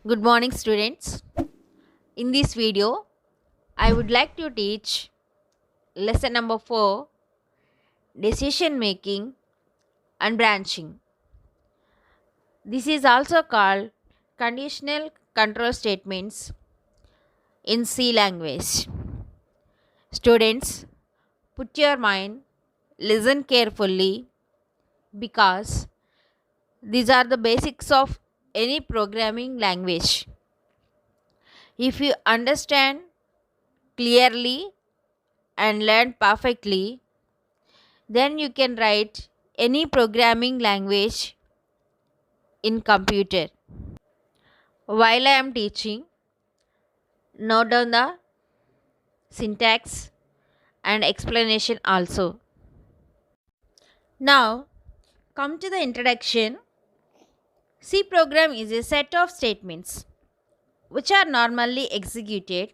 Good morning, students. In this video, I would like to teach lesson number 4, decision making and branching. This is also called conditional control statements in C language. Students, put your mind, listen carefully because these are the basics of any programming language. If you understand clearly and learn perfectly, then you can write any programming language in computer. While I am teaching, note down the syntax and explanation also. Now, come to the introduction. C program is a set of statements which are normally executed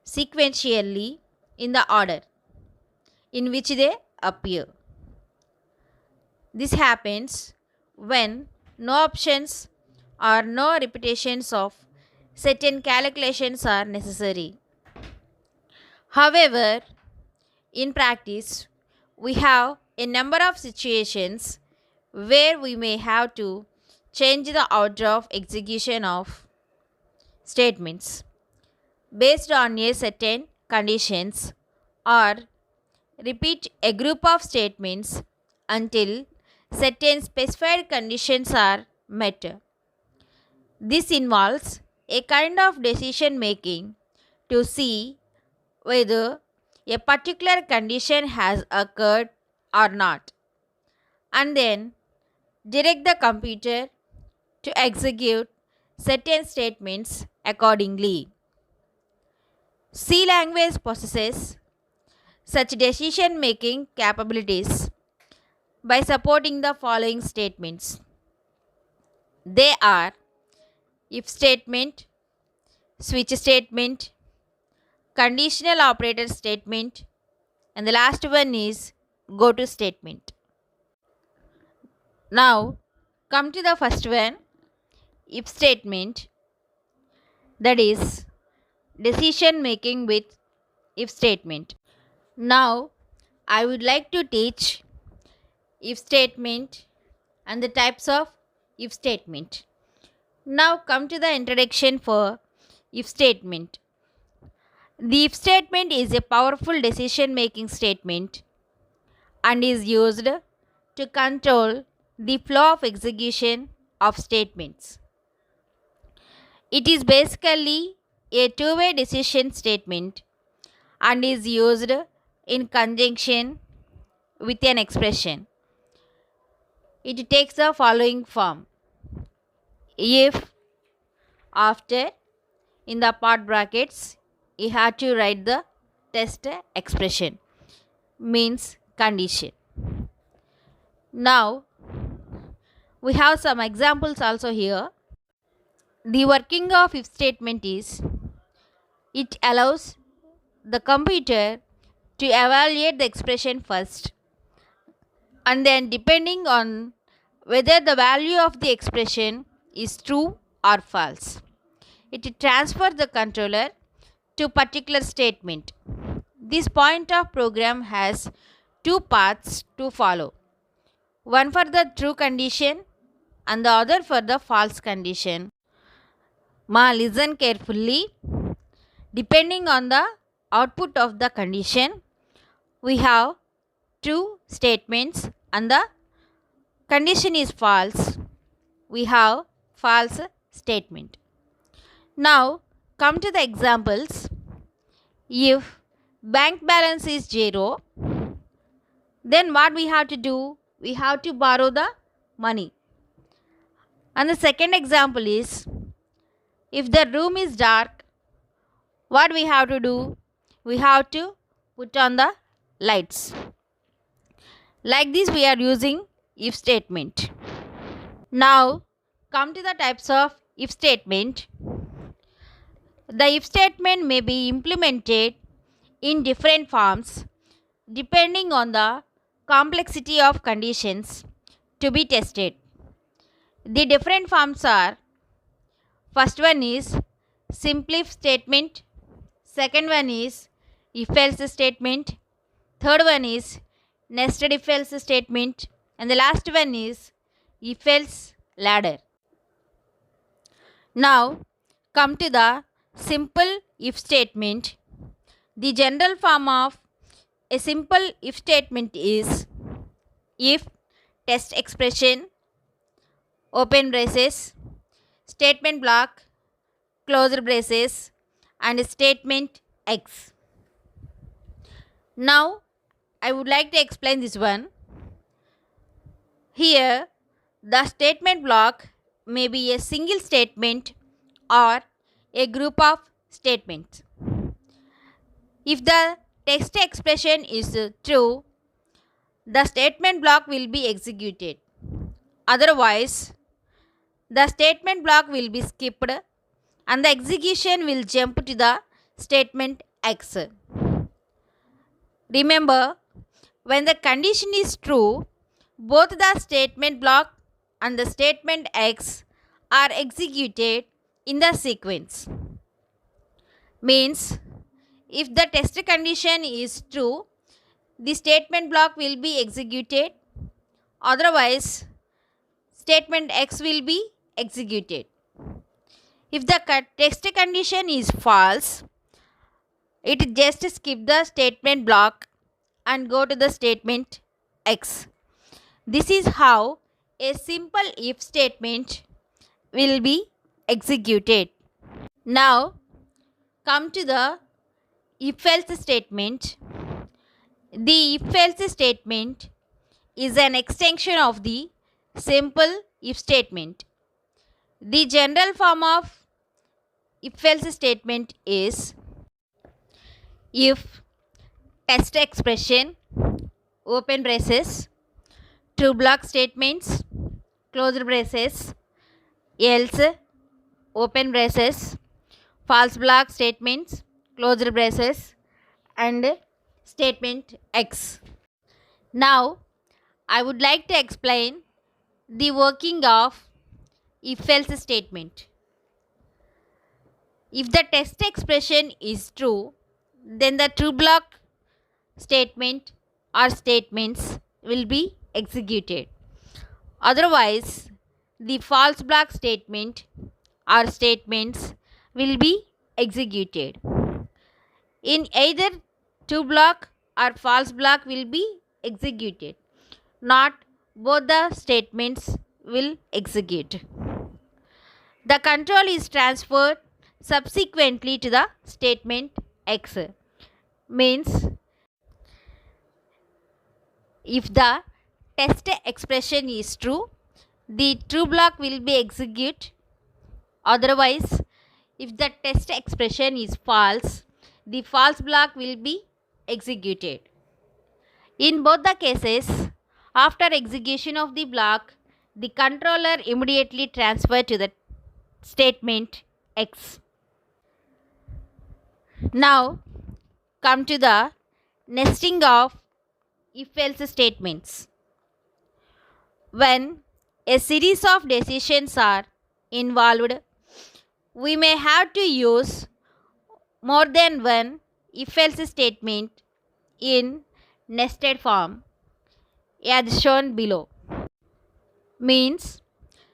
sequentially in the order in which they appear. This happens when no options or no repetitions of certain calculations are necessary. However, in practice, we have a number of situations where we may have to change the order of execution of statements based on a certain conditions or repeat a group of statements until certain specified conditions are met. This involves a kind of decision making to see whether a particular condition has occurred or not, and then direct the computer to execute certain statements accordingly. C language possesses such decision making capabilities by supporting the following statements. They are if statement, switch statement, conditional operator statement, and the last one is go to statement. Now, come to the first one, if statement, that is decision making with if statement. Now, I would like to teach if statement and the types of if statement. Now, come to the introduction for if statement. The if statement is a powerful decision making statement and is used to control the flow of execution of statements. It is basically a two-way decision statement and is used in conjunction with an expression. It takes the following form: if, after, in the part brackets, you have to write the test expression, means condition. Now, we have some examples also here. The working of if statement is it allows the computer to evaluate the expression first, and then depending on whether the value of the expression is true or false, it transfers the controller to particular statement. This point of program has two paths to follow, one for the true condition and the other for the false condition. Listen carefully. Depending on the output of the condition, we have true statements and the condition is false, we have false statement. Now, come to the examples. If bank balance is 0, then what we have to do? We have to borrow the money. And the second example is if the room is dark, what we have to do? We have to put on the lights. Like this, we are using if statement. Now, come to the types of if statement. The if statement may be implemented in different forms depending on the complexity of conditions to be tested. The different forms are: First one is simple if statement. Second one is if else statement. Third one is nested if else statement. And the last one is if else ladder. Now come to the simple if statement. The general form of a simple if statement is if test expression, open braces, statement block, close braces, and statement X. Now I would like to explain this one. Here the statement block may be a single statement or a group of statements. If the text expression is true, the statement block will be executed. Otherwise, the statement block will be skipped and the execution will jump to the statement X. Remember, when the condition is true, both the statement block and the statement X are executed in the sequence. Means, if the test condition is true, the statement block will be executed. Otherwise, statement X will be executed. If the test condition is false, it just skip the statement block and go to the statement X. This is how a simple if statement will be executed. Now come to the if else statement. The if else statement is an extension of the simple if statement. The general form of if else statement is if test expression, open braces, true block statements, closed braces, else, open braces, false block statements, closed braces, and statement X. Now I would like to explain the working of if else statement. If the test expression is true, then the true block statement or statements will be executed. Otherwise, the false block statement or statements will be executed. In either true block or false block will be executed. Not both the statements will execute. The control is transferred subsequently to the statement X. Means, if the test expression is true, the true block will be executed. Otherwise, if the test expression is false, the false block will be executed. In both the cases, after execution of the block, the controller immediately transfers to the statement X. Now come to the nesting of if else statements. When a series of decisions are involved, we may have to use more than one if else statement in nested form as shown below. Means,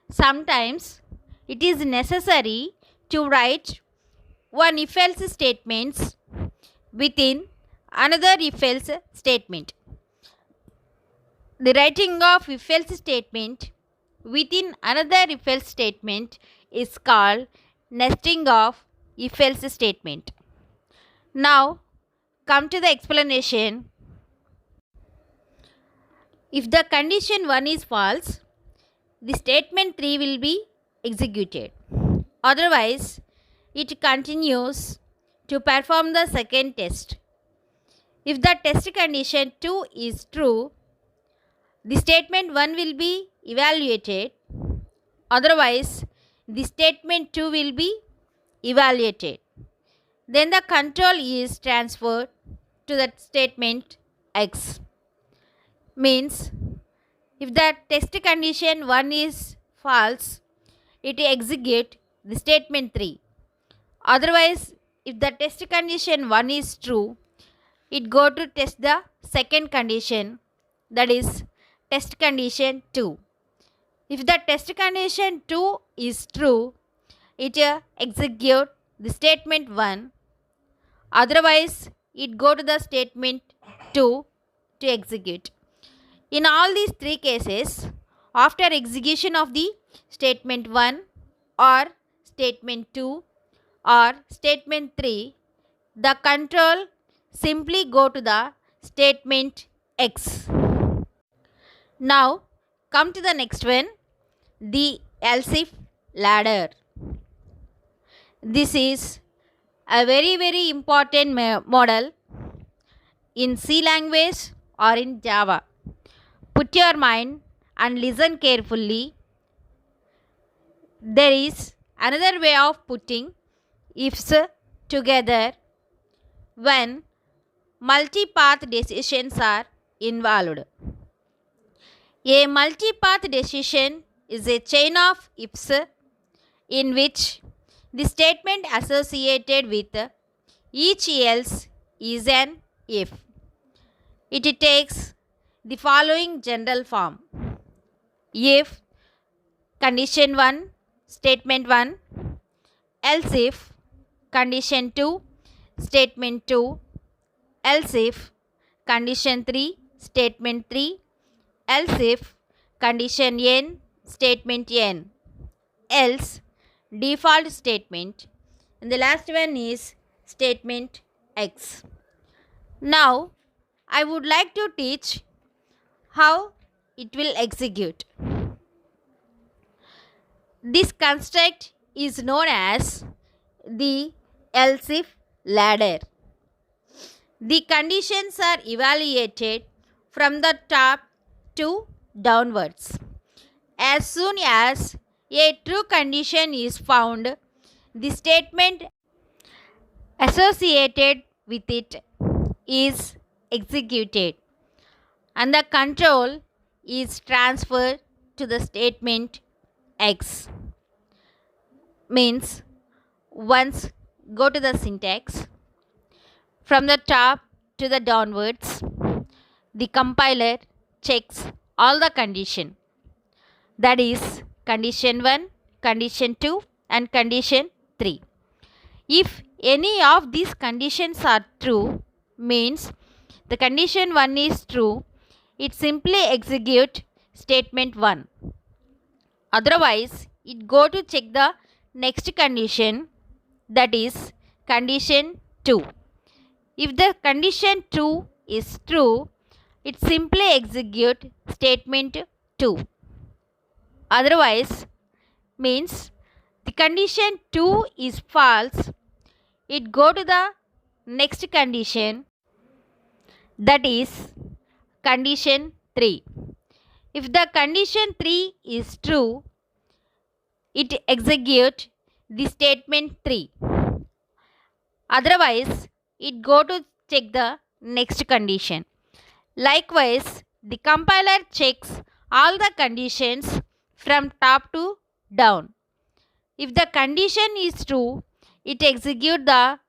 sometimes it is necessary to write one if else statements within another if else statement. The writing of if else statement within another if else statement is called nesting of if else statement. Now come to the explanation. If the condition 1 is false, the statement 3 will be executed. Otherwise, it continues to perform the second test. If the test condition 2 is true, the statement 1 will be evaluated. Otherwise, the statement 2 will be evaluated. Then the control is transferred to the statement X. Means, if the test condition 1 is false, it executes the statement 3. Otherwise, if the test condition 1 is true, it go to test the second condition, that is test condition 2. If the test condition 2 is true, it execute the statement 1. Otherwise, it go to the statement 2 to execute. In all these three cases, after execution of the statement 1 or statement 2 or statement 3, the control simply go to the statement X. Now, come to the next one, the else if ladder. This is a very important model in C language or in Java. Put your mind and listen carefully. There is another way of putting ifs together when multi-path decisions are involved. A multi-path decision is a chain of ifs in which the statement associated with each else is an if. It takes the following general form: if condition 1 statement 1, else if condition 2 statement 2, else if condition 3 statement 3, else if condition n statement n, else default statement, and the last one is statement X. Now I would like to teach how it will execute. This construct is known as the else if ladder. The conditions are evaluated from the top to downwards. As soon as a true condition is found, the statement associated with it is executed and the control is transferred to the statement X. Means, once go to the syntax, from the top to the downwards, the compiler checks all the condition, that is condition 1, condition 2 and condition 3. If any of these conditions are true, means the condition 1 is true, it simply execute statement 1. Otherwise, it go to check the next condition, that is condition 2. If the condition 2 is true, it simply execute statement 2. Otherwise, means the condition 2 is false, it go to the next condition, that is condition 3. If the condition 3 is true, it execute the statement 3. Otherwise, it go to check the next condition. Likewise, the compiler checks all the conditions from top to down. If the condition is true, it execute the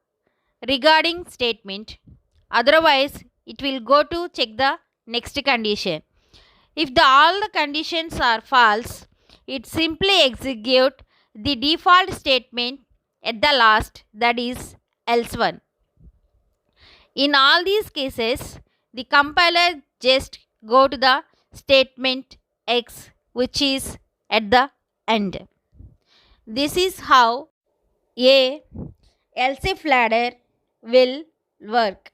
regarding statement. Otherwise, it will go to check the next condition. If all the conditions are false, it simply execute the default statement at the last, that is else one. In all these cases, the compiler just go to the statement X, which is at the end. This is how a else if ladder will work.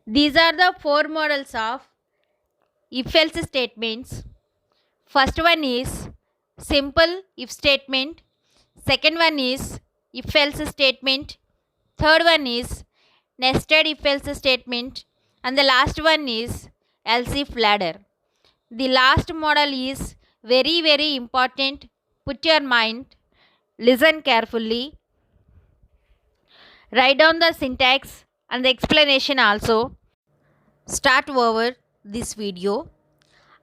These are the four models of if else statements. First one is simple if statement. Second one is if else statement. Third one is nested if else statement. And the last one is else if ladder. The last model is very important. Put your mind, listen carefully, write down the syntax and the explanation also. Start over this video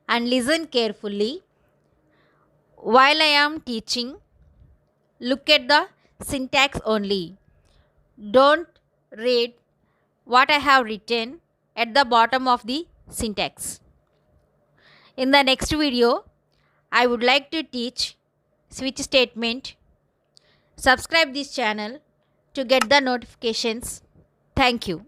and listen carefully while I am teaching. look at the syntax only. Don't read what I have written at the bottom of the syntax. In the next video, I would like to teach switch statement. Subscribe this channel to get the notifications. Thank you.